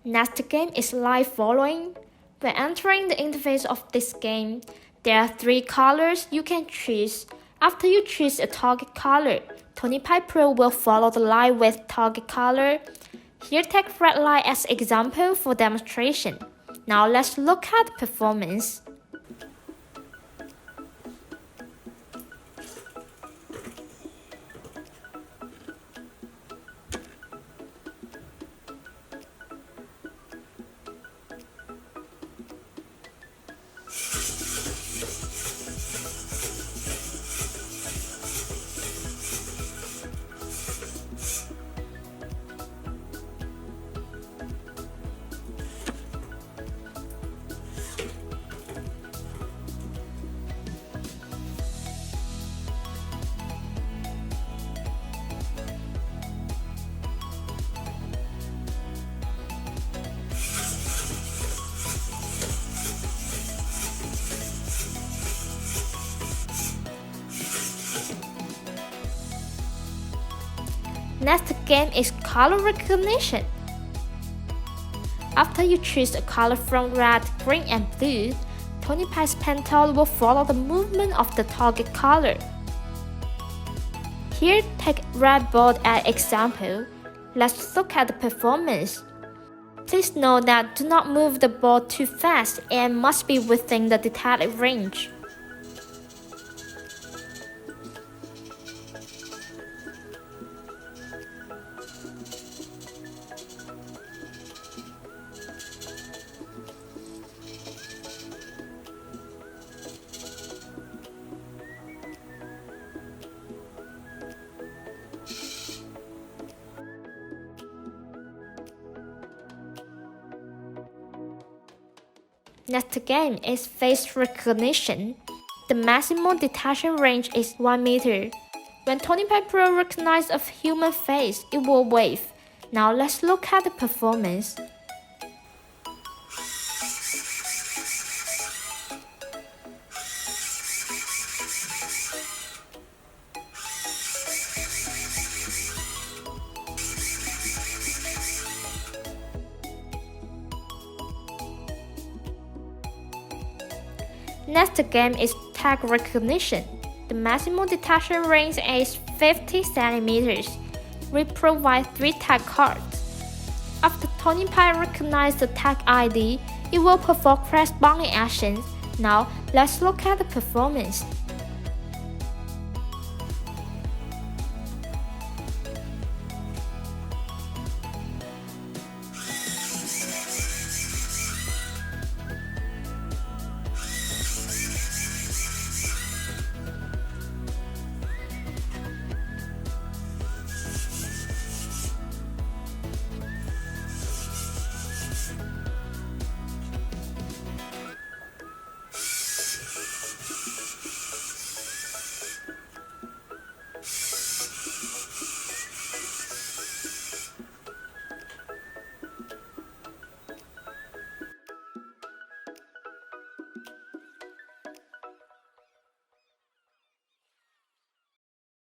Next game is live following. When entering the interface of this game, there are 3 colors you can choose. After you choose a target color, TonyPi Pro will follow the line with target color. Here take red line as example for demonstration. Now let's look at performance. Next game is color recognition. After you choose a color from red, green, and blue, TonyPi's pen tool will follow the movement of the target color. Here take red board as example. Let's look at the performance. Please note that do not move the board too fast and must be within the detected range. Next game is face recognition. The maximum detection range is 1 meter. When TonyPi Pro recognizes a human face, it will wave. Now let's look at the performance. Next game is tag recognition. The maximum detection range is 50 centimeters. We provide 3 tag cards. After TonyPi recognizes the tag ID, it will perform corresponding actions. Now let's look at the performance.